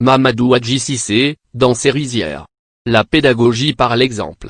Mamadou Hadji Cissé, dans ses rizières. La pédagogie par l'exemple.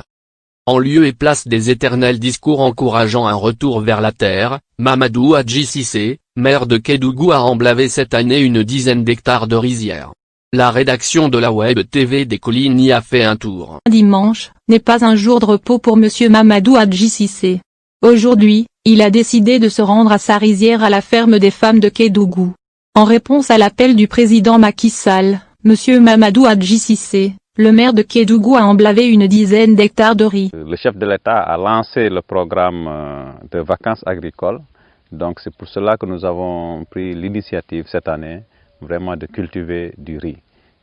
En lieu et place des éternels discours encourageant un retour vers la terre, Mamadou Hadji Cissé, maire de Kédougou a emblavé cette année une dizaine d'hectares de rizières. La rédaction de la Web TV des Collines y a fait un tour. Dimanche n'est pas un jour de repos pour monsieur Mamadou Hadji Cissé. Aujourd'hui, il a décidé de se rendre à sa rizière à la ferme des femmes de Kédougou. En réponse à l'appel du président Macky Sall, monsieur Mamadou Hadji Cissé, le maire de Kédougou a emblavé une dizaine d'hectares de riz. Le chef de l'État a lancé le programme de vacances agricoles. Donc c'est pour cela que nous avons pris l'initiative cette année vraiment de cultiver du riz.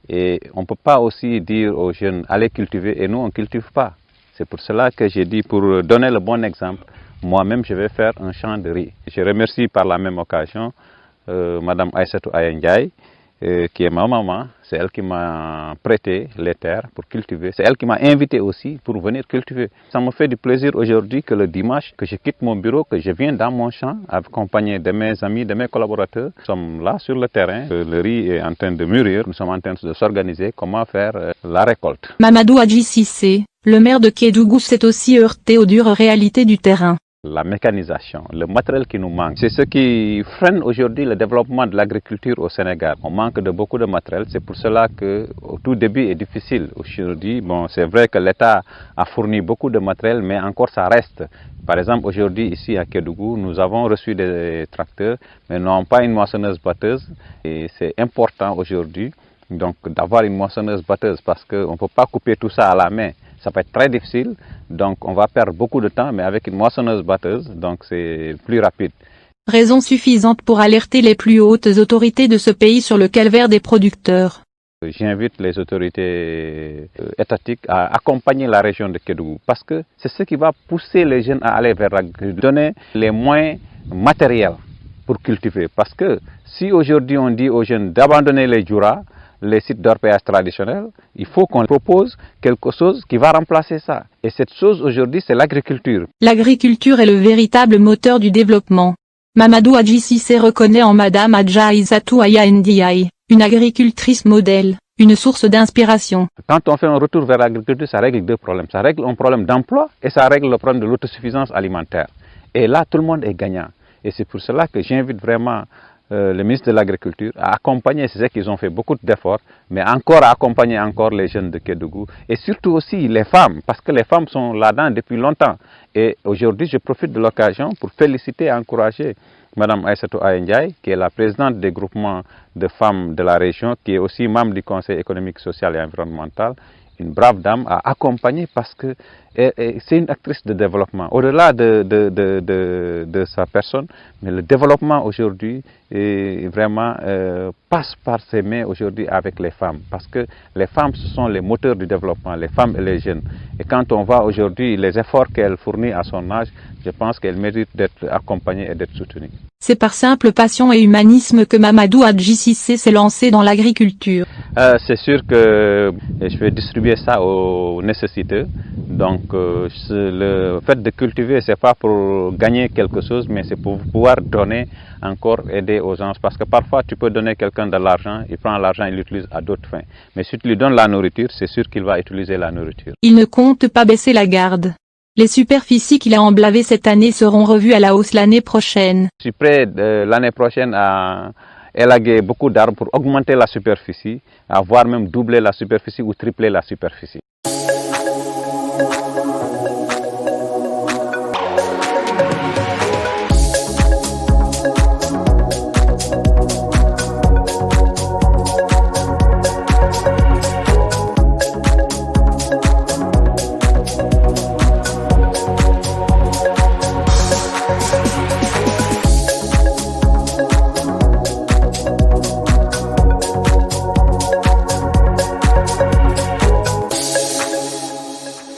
Et on ne peut pas aussi dire aux jeunes allez cultiver et nous on ne cultive pas. C'est pour cela que j'ai dit pour donner le bon exemple, moi-même je vais faire un champ de riz. Je remercie par la même occasion Madame Aïssatou Ndiaye, qui est ma maman. C'est elle qui m'a prêté les terres pour cultiver. C'est elle qui m'a invité aussi pour venir cultiver. Ça me fait du plaisir aujourd'hui que le dimanche, que je quitte mon bureau, que je viens dans mon champ, accompagné de mes amis, de mes collaborateurs. Nous sommes là sur le terrain. Le riz est en train de mûrir. Nous sommes en train de s'organiser comment faire la récolte. Mamadou Hadji Cissé, le maire de Kédougou, s'est aussi heurté aux dures réalités du terrain. La mécanisation, le matériel qui nous manque, c'est ce qui freine aujourd'hui le développement de l'agriculture au Sénégal. On manque de beaucoup de matériel, c'est pour cela que au tout début est difficile. Aujourd'hui, bon, c'est vrai que l'État a fourni beaucoup de matériel, mais encore ça reste. Par exemple, aujourd'hui ici à Kédougou, nous avons reçu des tracteurs, mais non pas une moissonneuse-batteuse. Et c'est important aujourd'hui donc d'avoir une moissonneuse-batteuse parce qu'on ne peut pas couper tout ça à la main. Ça peut être très difficile, donc on va perdre beaucoup de temps, mais avec une moissonneuse-batteuse, donc c'est plus rapide. Raison suffisante pour alerter les plus hautes autorités de ce pays sur le calvaire des producteurs. J'invite les autorités étatiques à accompagner la région de Kédougou parce que c'est ce qui va pousser les jeunes à aller vers l'agriculture, donner les moyens matériels pour cultiver. Parce que si aujourd'hui on dit aux jeunes d'abandonner les djura, les sites d'orpaillage traditionnels, il faut qu'on propose quelque chose qui va remplacer ça. Et cette chose aujourd'hui, c'est l'agriculture. L'agriculture est le véritable moteur du développement. Mamadou Hadji Cissé reconnaît en Madame Adja Aïssatou Ndiaye, une agricultrice modèle, une source d'inspiration. Quand on fait un retour vers l'agriculture, ça règle deux problèmes. Ça règle un problème d'emploi et ça règle le problème de l'autosuffisance alimentaire. Et là, tout le monde est gagnant. Et c'est pour cela que j'invite vraiment le ministre de l'Agriculture à accompagner, c'est vrai qu'ils ont fait beaucoup d'efforts, mais encore à accompagner encore les jeunes de Kédougou et surtout aussi les femmes, parce que les femmes sont là-dedans depuis longtemps. Et aujourd'hui, je profite de l'occasion pour féliciter et encourager Mme Aïssatou Ndiaye, qui est la présidente des groupements de femmes de la région, qui est aussi membre du Conseil économique, social et environnemental. Une brave dame à accompagner parce que c'est une actrice de développement. Au-delà de sa personne, mais le développement aujourd'hui vraiment passe par ses mains aujourd'hui avec les femmes. Parce que les femmes, ce sont les moteurs du développement, les femmes et les jeunes. Et quand on voit aujourd'hui les efforts qu'elle fournit à son âge, je pense qu'elle mérite d'être accompagnée et d'être soutenue. C'est par simple passion et humanisme que Mamadou Hadji Cissé s'est lancé dans l'agriculture. C'est sûr que je vais distribuer ça aux nécessiteux. Donc le fait de cultiver, ce n'est pas pour gagner quelque chose, mais c'est pour pouvoir donner encore, aider aux gens. Parce que parfois tu peux donner quelqu'un de l'argent, il prend l'argent, il l'utilise à d'autres fins. Mais si tu lui donnes la nourriture, c'est sûr qu'il va utiliser la nourriture. Il ne compte pas baisser la garde. Les superficies qu'il a emblavées cette année seront revues à la hausse l'année prochaine. Je suis prêt l'année prochaine à élaguer beaucoup d'arbres pour augmenter la superficie, à voire même doubler la superficie ou tripler la superficie.